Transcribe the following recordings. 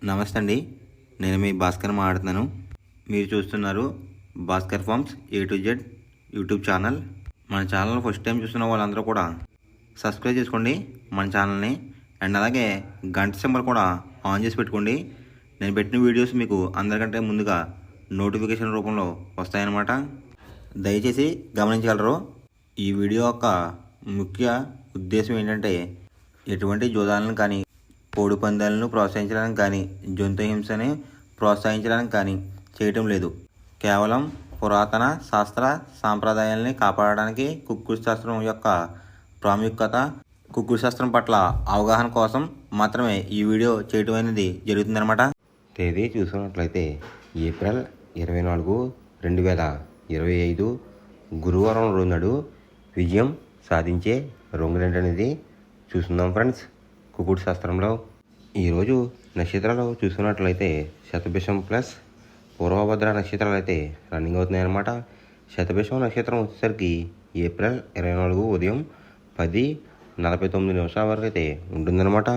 నమస్తే అండి. నేను మీ భాస్కర్ మాట్లాడుతున్నాను. మీరు చూస్తున్నారు Bhaskar farms A to Z YouTube channel. మన ఛానల్ ఫస్ట్ టైం చూస్తున్న వాళ్ళందరూ కూడా సబ్స్క్రైబ్ చేసుకోండి మన ఛానల్ని. అండ్ అలాగే గంట సింబల్ కూడా ఆన్ చేసి పెట్టుకోండి. నేను పెట్టిన వీడియోస్ మీకు అందరికంటే ముందుగా నోటిఫికేషన్ రూపంలో వస్తాయన్నమాట. దయచేసి గమనించగలరు. ఈ వీడియో యొక్క ముఖ్య ఉద్దేశం ఏంటంటే ఎటువంటి జోదాలను కానీ కోడి పందాలను ప్రోత్సహించడానికి కానీ జంతు హింసని ప్రోత్సహించడానికి కానీ చేయటం లేదు. కేవలం పురాతన శాస్త్ర సాంప్రదాయాల్ని కాపాడడానికి కుక్కుడు శాస్త్రం యొక్క ప్రాముఖ్యత, కుక్కుడు శాస్త్రం పట్ల అవగాహన కోసం మాత్రమే ఈ వీడియో చేయటం అనేది జరుగుతుందన్నమాట. తేదీ చూసుకున్నట్లయితే ఏప్రిల్ 24, 2025 గురువారం రోజు నాడు విజయం సాధించే రంగులేంటనేది చూస్తున్నాం ఫ్రెండ్స్. కుక్కుడు శాస్త్రంలో ఈరోజు నక్షత్రాలు చూసుకున్నట్లయితే శతభిషం ప్లస్ పూర్వభద్ర నక్షత్రాలు అయితే రన్నింగ్ అవుతున్నాయన్నమాట. శతభిషం నక్షత్రం వచ్చేసరికి ఏప్రిల్ 24 ఉదయం 10:49 వరకు అయితే ఉంటుందన్నమాట.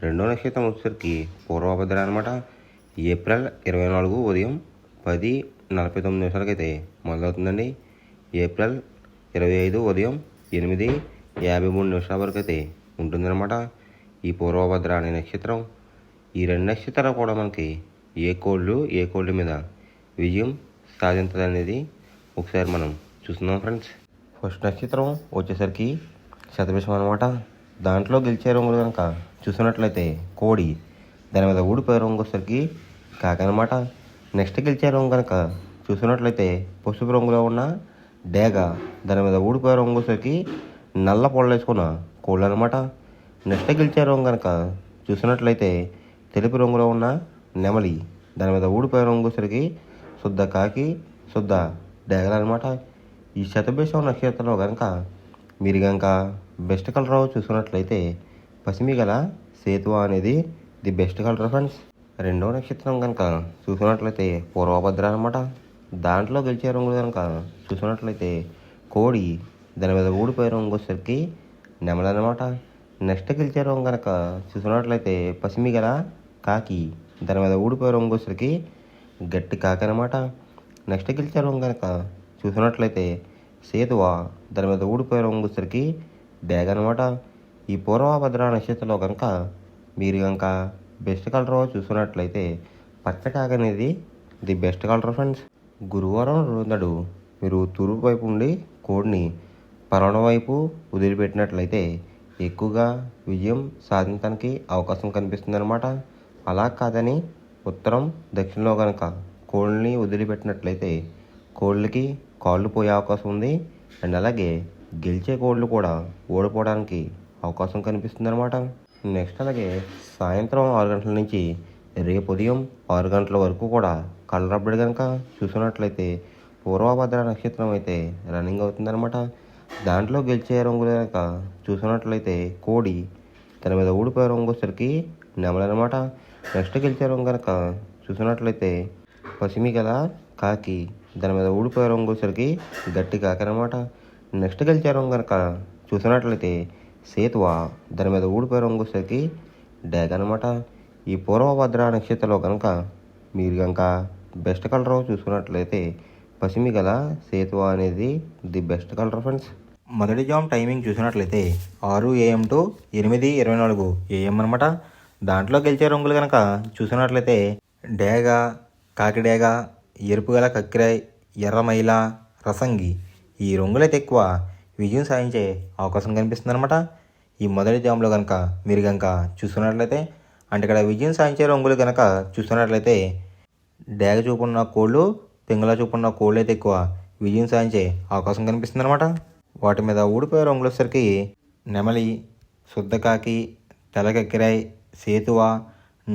రెండో నక్షత్రం వచ్చేసరికి పూర్వభద్ర అనమాట. ఏప్రిల్ 24 ఉదయం 10:49 అయితే మొదలవుతుందండి. ఏప్రిల్ 25 ఉదయం 8:53 వరకు అయితే ఉంటుందన్నమాట ఈ పూర్వభద్ర అనే నక్షత్రం. ఈ రెండు నక్షత్రాలు కూడా మనకి ఏ కోళ్ళు మీద విజయం సాధించదు అనేది ఒకసారి మనం చూస్తున్నాం ఫ్రెండ్స్. ఫస్ట్ నక్షత్రం వచ్చేసరికి శతభిషం అనమాట. దాంట్లో గెలిచే రంగులు కనుక చూసినట్లయితే కోడి, దాని మీద ఊడిపోయే రంగు వచ్చేసరికి కాకనమాట. నెక్స్ట్ గెలిచే రంగు కనుక చూసినట్లయితే పసుపు రంగులో ఉన్న డేగ, దాని మీద ఊడిపోయే రంగు వచ్చేసరికి నల్ల పొడలు వేసుకున్న కోళ్ళు అనమాట. నెక్స్ట్ గెలిచే రంగు కనుక చూసినట్లయితే తెలుపు రంగులో ఉన్న నెమలి, దాని మీద ఊడిపోయే రంగు వచ్చేసరికి శుద్ధ కాకి, శుద్ధ డేగలు అనమాట. ఈ శతభిషం నక్షత్రంలో కనుక మీరు కనుక బెస్ట్ కలర్ చూసుకున్నట్లయితే పసిమి గల సేతువ అనేది ది బెస్ట్ కలర్ ఫ్రెండ్స్. రెండో నక్షత్రం కనుక చూసుకున్నట్లయితే పూర్వభద్ర అనమాట. దాంట్లో గెలిచే రంగులు కనుక చూసుకున్నట్లయితే కోడి, దాని మీద ఊడిపోయే రంగు వచ్చేసరికి నెమలి అనమాట. నెక్స్ట్ గెలిచే రంగు కనుక చూసుకున్నట్లయితే పసిమి గల కాకి, దాని మీద ఊడిపోయే రంగు వచ్చేసరికి గట్టి కాకి అనమాట. నెక్స్ట్ గెలిచే రంగు కనుక చూసుకున్నట్లయితే సేతువ, దాని మీద ఊడిపోయే రంగు వచ్చేసరికి డేగ అనమాట. ఈ పూర్వభద్ర నక్షత్రంలో కనుక మీరు కనుక బెస్ట్ కలర్ చూసుకున్నట్లయితే పచ్చకాక అనేది ది బెస్ట్ కలర్ ఫ్రెండ్స్. గురువారం రోజు మీరు తూర్పు వైపు ఉండి కోడిని పడమర వైపు వదిలిపెట్టినట్లయితే ఎక్కువగా విజయం సాధించడానికి అవకాశం కనిపిస్తుంది అనమాట. అలా కాదని ఉత్తరం దక్షిణంలో కనుక కోళ్ళని వదిలిపెట్టినట్లయితే కోళ్ళకి కాళ్ళు పోయే అవకాశం ఉంది. అండ్ అలాగే గెలిచే కోళ్ళు కూడా ఓడిపోవడానికి అవకాశం కనిపిస్తుంది అనమాట. నెక్స్ట్ అలాగే సాయంత్రం 6 గంటల నుంచి రేపు ఉదయం 6 గంటల వరకు కూడా కలరబ్బడి కనుక చూసుకున్నట్లయితే పూర్వభద్ర నక్షత్రం అయితే రన్నింగ్ అవుతుందన్నమాట. దాంట్లో గెలిచే రంగులు కనుక చూసుకున్నట్లయితే కోడి, దాని మీద ఊడిపోయే రంగు వచ్చేసరికి నెమలి అనమాట. నెక్స్ట్ గెలిచే రంగు కనుక చూసుకున్నట్లయితే పసిమి గల కాకి, దాని మీద ఊడిపోయే రంగు వచ్చేసరికి గట్టి కాకి అనమాట. నెక్స్ట్ గెలిచే రంగు కనుక చూసుకున్నట్లయితే సేతువ, దాని మీద ఊడిపోయే రంగు వచ్చేసరికి డేగ అనమాట. ఈ పూర్వభద్ర నక్షత్రంలో కనుక మీరు కనుక బెస్ట్ కలర్ చూసుకున్నట్లయితే పసిమి గల సేతువ అనేది ది బెస్ట్ కలర్ ఫ్రెండ్స్. మొదటి జామ్ టైమింగ్ చూసినట్లయితే 6 AM to 8:24 AM అనమాట. దాంట్లో గెలిచే రంగులు కనుక చూసినట్లయితే డేగ, కాకిడేగ, ఎరుపు గల కక్కిరాయ్, ఎర్రమైల, రసంగి, ఈ రంగులైతే ఎక్కువ విజయం సాధించే అవకాశం కనిపిస్తుంది అనమాట. ఈ మొదటి జామ్లో కనుక మీరు కనుక చూసుకున్నట్లయితే అంటే ఇక్కడ విజయం సాధించే రంగులు కనుక చూస్తున్నట్లయితే డేగ చూపున్న కోళ్ళు, పింగళ చూపున్న కోళ్ళు అయితే ఎక్కువ విజయం సాధించే అవకాశం కనిపిస్తుంది అనమాట. వాటి మీద ఊడిపోయే రంగులు వచ్చేసరికి నెమలి, శుద్ధకాకి, తెల్లకెక్కిరాయ్, సేతువ,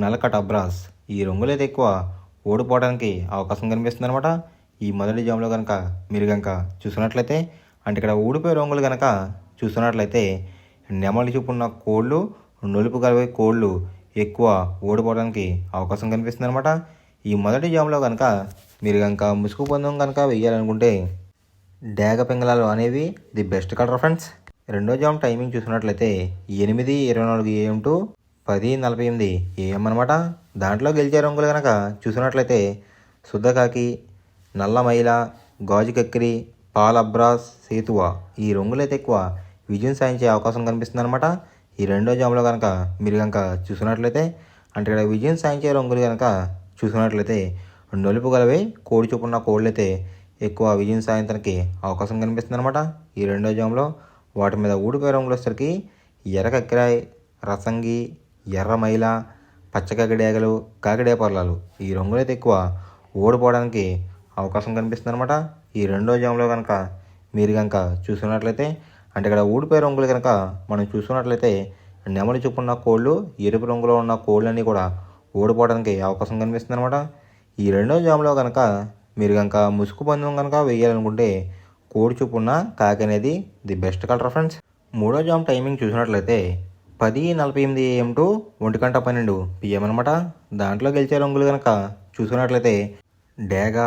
నలకట అబ్రాస్, ఈ రంగులు అయితే ఎక్కువ ఓడిపోవడానికి అవకాశం కనిపిస్తుంది అనమాట. ఈ మొదటి జామ్లో కనుక మీరు కనుక చూసుకున్నట్లయితే అంటే ఇక్కడ ఊడిపోయే రంగులు కనుక చూస్తున్నట్లయితే నెమలి చూపున్న కోళ్ళు, నలుపు గలవే కోళ్ళు ఎక్కువ ఓడిపోవడానికి అవకాశం కనిపిస్తుంది అనమాట. ఈ మొదటి జామ్లో కనుక మీరు కనుక ముసుగు పందెం కనుక వేయాలనుకుంటే డేగ పింగళాలు అనేవి ది బెస్ట్ కలర్ ఫ్రెండ్స్. రెండో జామ్ టైమింగ్ చూసినట్లయితే 8:24 AM to 10:48 AM అనమాట. దాంట్లో గెలిచే రంగులు కనుక చూసినట్లయితే శుద్ధకాకి, నల్ల మైల, గాజు కక్కిరి, పాల్ అబ్రాస్, సేతువా ఈ రంగులైతే ఎక్కువ విజయం సాధించే అవకాశం కనిపిస్తుంది అనమాట. ఈ రెండో జాములో కనుక మీరు కనుక చూసినట్లయితే అంటే ఇక్కడ విజయం సాధించే రంగులు కనుక చూసినట్లయితే నలుపు గలవి కోడి చూపున్న కోళ్ళైతే ఎక్కువ విజయం సాధించడానికి అవకాశం కనిపిస్తుంది అనమాట. ఈ రెండో జాములో వాటి మీద ఊడిపోయే రంగులు వచ్చేసరికి ఎర్ర కక్కిరాయి, రసంగి, ఎర్ర మైల, పచ్చ కాకిడేగలు, కాకిడే పర్లాలు ఈ రంగులైతే ఎక్కువ ఓడిపోవడానికి అవకాశం కనిపిస్తుంది అనమాట. ఈ రెండో జాములో కనుక మీరు కనుక చూసుకున్నట్లయితే అంటే ఇక్కడ ఊడిపోయే రంగులు కనుక మనం చూసుకున్నట్లయితే నెమలి చూపున్న కోళ్ళు, ఎరుపు రంగులో ఉన్న కోళ్ళన్నీ కూడా ఓడిపోవడానికి అవకాశం కనిపిస్తుంది అనమాట. ఈ రెండో జాములో కనుక మీరు కనుక ముసుగు పందెం కనుక వేయాలనుకుంటే కోడి చూపున్న కాకి అనేది ది బెస్ట్ కలర్ ఫ్రెండ్స్. మూడో జామ్ టైమింగ్ చూసినట్లయితే 10:48 AM టు 1:12 PM అనమాట. దాంట్లో గెలిచే రంగులు కనుక చూసుకున్నట్లయితే డేగ,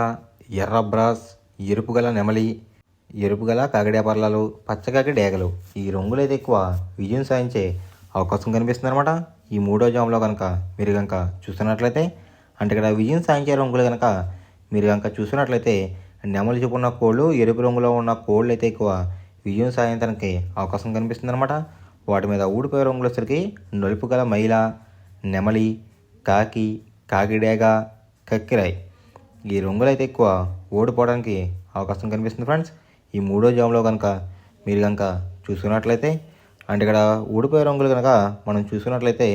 ఎర్ర బ్రాస్, ఎరుపు గల నెమలి, ఎరుపు గల కాకిడే పర్లాలు, పచ్చకాకి డేగలు ఈ రంగులైతే ఎక్కువ విజయం సాధించే అవకాశం కనిపిస్తుంది అనమాట. ఈ మూడో జామ్లో కనుక మీరు కనుక చూస్తున్నట్లయితే అంటే ఇక్కడ విజయం సాధించే రంగులు కనుక మీరు కనుక చూసినట్లయితే నెమలి చూపున్న కోళ్ళు, ఎరుపు రంగులో ఉన్న కోళ్ళు అయితే ఎక్కువ విజయం సాధించడానికి అవకాశం కనిపిస్తుంది అనమాట. వాటి మీద ఊడిపోయే రంగులు వచ్చరికి నలుపు గల మైల, నెమలి, కాకి, కాకిడేగ, కక్కిరాయి ఈ రంగులు అయితే ఎక్కువ ఓడిపోవడానికి అవకాశం కనిపిస్తుంది ఫ్రెండ్స్. ఈ మూడో జామ్లో కనుక మీరు కనుక చూసుకున్నట్లయితే అంటే ఇక్కడ ఊడిపోయే రంగులు కనుక మనం చూసుకున్నట్లయితే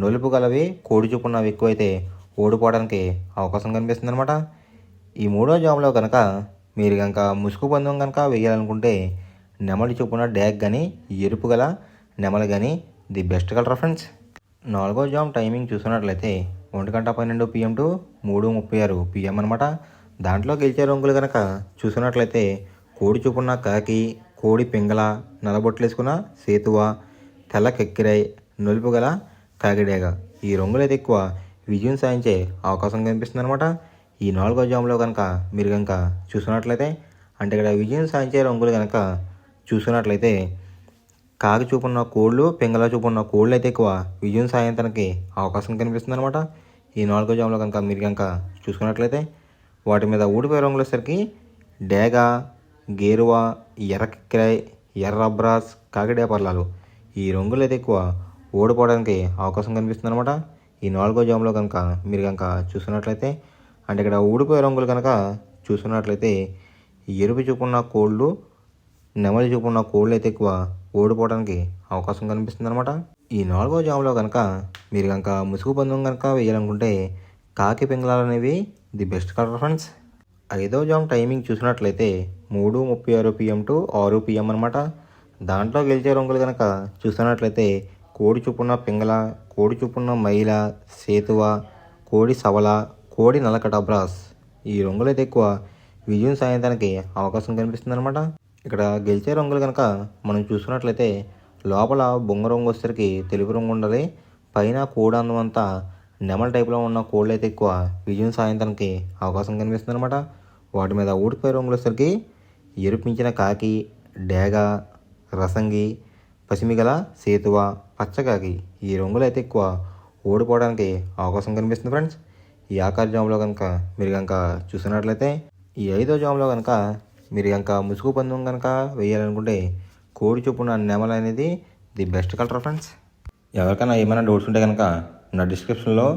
నలుపు గలవి కోడి చూపున్నవి ఎక్కువైతే ఓడిపోవడానికి అవకాశం కనిపిస్తుంది అనమాట. ఈ మూడో జామ్లో కనుక మీరు కనుక ముసుగు పందెం కనుక వేయాలనుకుంటే నెమలి చూపున డ్యాగ్ కానీ, ఎరుపు గల నెమలి కానీ ది బెస్ట్ కలర్ ఫ్రెండ్స్. నాలుగో జామ్ టైమింగ్ చూసుకున్నట్లయితే 1:12 PM టు 3:36 PM అనమాట. దాంట్లో గెలిచే రంగులు కనుక చూసుకున్నట్లయితే కోడి చూపున్న కాకి, కోడి పింగళ, నల్లబొట్లేసుకున్న సేతువ, తెల్ల కెక్కిరాయి, నలుపు గల కాకిడేగ ఈ రంగులైతే ఎక్కువ విజయం సాధించే అవకాశం కనిపిస్తుంది అనమాట. ఈ నాలుగో జామ్లో కనుక మీరు కనుక చూసుకున్నట్లయితే అంటే ఇక్కడ విజయం సాధించే రంగులు కనుక చూసుకున్నట్లయితే కాకి చూపున్న కోళ్ళు, పింగళ చూపున్న కోళ్ళు అయితే ఎక్కువ విజయం సాధించడానికి అవకాశం కనిపిస్తుంది అనమాట. ఈ నాలుగో జామ్లో కనుక మీరు కనుక చూసుకున్నట్లయితే వాటి మీద ఊడిపోయే రంగులు వచ్చేసరికి డేగ, గేరువ, ఎర్ర కిక్కిరాయి, ఎర్ర బ్రాస్, కాకిడే పర్లాలు ఈ రంగులు అయితే ఎక్కువ ఓడిపోవడానికి అవకాశం కనిపిస్తుంది అనమాట. ఈ నాలుగో జామ్లో కనుక మీరు కనుక చూసుకున్నట్లయితే అంటే ఇక్కడ ఊడిపోయే రంగులు కనుక చూసుకున్నట్లయితే ఎరుపు చూపున్న కోళ్ళు, నెమలి చూపున్న కోళ్ళు అయితే ఎక్కువ ఓడిపోవడానికి అవకాశం కనిపిస్తుంది అనమాట. ఈ నాలుగో జామ్లో కనుక మీరు కనుక ముసుగు పందెం కనుక వేయాలనుకుంటే కాకి పింగళాలు అనేవి ది బెస్ట్ కలర్ ఫ్రెండ్స్. ఐదో జామ్ టైమింగ్ చూసినట్లయితే 3:36 PM టు 6 PM అనమాట. దాంట్లో గెలిచే రంగులు కనుక చూసినట్లయితే కోడి చూపున్న పింగళ, కోడి చూపున్న మైల, సేతువ, కోడి సవల, కోడి నల్లకట బ్రాస్ ఈ రంగులైతే ఎక్కువ విజయం సాధించడానికి అవకాశం కనిపిస్తుంది అనమాట. ఇక్కడ గెలిచే రంగులు కనుక మనం చూసుకున్నట్లయితే లోపల బొంగ రంగు వచ్చేసరికి తెలుపు రంగు ఉండాలి, పైన కోడి అందం అంతా నెమల టైప్లో ఉన్న కోళ్ళు అయితే ఎక్కువ విజయం సాధించడానికి అవకాశం కనిపిస్తుంది అనమాట. వాటి మీద ఊడిపోయే రంగులు వచ్చేసరికి ఎరుపించిన కాకి, డేగ, రసంగి, పసిమిగల, సేతువ, పచ్చకాకి ఈ రంగులు అయితే ఎక్కువ ఓడిపోవడానికి అవకాశం కనిపిస్తుంది ఫ్రెండ్స్. ఈ ఆకార జామ్లో కనుక మీరు కనుక చూసినట్లయితే ఈ ఐదో జామ్లో కనుక మీరు కనుక ముసుగు పందెం కనుక వేయాలనుకుంటే కోడి చొప్పున నెమల అనేది ది బెస్ట్ కలర్ ఫ్రెండ్స్. ఎవరికైనా ఏమైనా డౌట్స్ ఉంటే కనుక నా డిస్క్రిప్షన్లో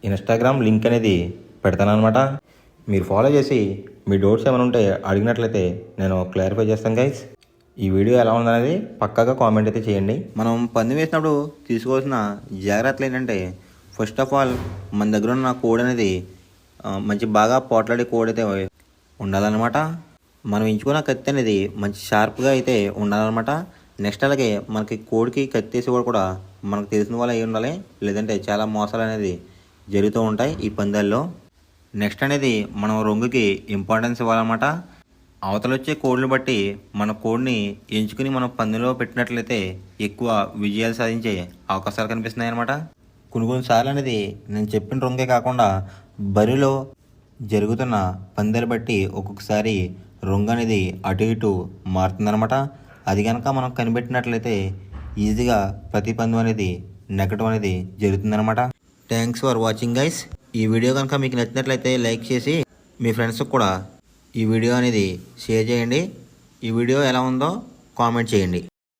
ఇన్స్టాగ్రామ్ లింక్ అనేది పెడతాను అనమాట. మీరు ఫాలో చేసి మీ డౌట్స్ ఏమైనా ఉంటే అడిగినట్లయితే నేను క్లారిఫై చేస్తాను గైస్. ఈ వీడియో ఎలా ఉందనేది పక్కాగా కామెంట్ అయితే చేయండి. మనం పందెం వేసినప్పుడు తీసుకోవాల్సిన జాగ్రత్తలు ఏంటంటే ఫస్ట్ ఆఫ్ ఆల్ మన దగ్గర ఉన్న కోడ్ అనేది మంచి బాగా పోట్లాడే కోడ్ అయితే ఉండాలన్నమాట. మనం ఎంచుకున్న కత్తి అనేది మంచి షార్ప్గా అయితే ఉండాలన్నమాట. నెక్స్ట్ అలాగే మనకి కోడికి కత్తి వేసి కూడా మనకు తెలిసిన వాళ్ళు అయి ఉండాలి, లేదంటే చాలా మోసాలు అనేది జరుగుతూ ఉంటాయి ఈ పందాల్లో. నెక్స్ట్ అనేది మనం రంగుకి ఇంపార్టెన్స్ ఇవ్వాలన్నమాట. అవతల వచ్చే కోడ్ని బట్టి మన కోడ్ని ఎంచుకుని మనం పందెంలో పెట్టినట్లయితే ఎక్కువ విజయాలు సాధించే అవకాశాలు కనిపిస్తున్నాయి అన్నమాట. కొన్నిసార్లు అనేది నేను చెప్పిన రంగే కాకుండా బరిలో జరుగుతున్న పందాలు బట్టి ఒక్కొక్కసారి రంగు అనేది అటు ఇటు మారుతుందన్నమాట. అది కనుక మనం కనిపెట్టినట్లయితే ఈజీగా ప్రతి పందెం అనేది నెగ్గడం అనేది జరుగుతుందన్నమాట. Thanks for watching guys. ఈ వీడియో కనుక మీకు నచ్చినట్లయితే లైక్ చేసి మీ ఫ్రెండ్స్కి కూడా ఈ వీడియో అనేది షేర్ చేయండి. ఈ వీడియో ఎలా ఉందో కామెంట్ చేయండి.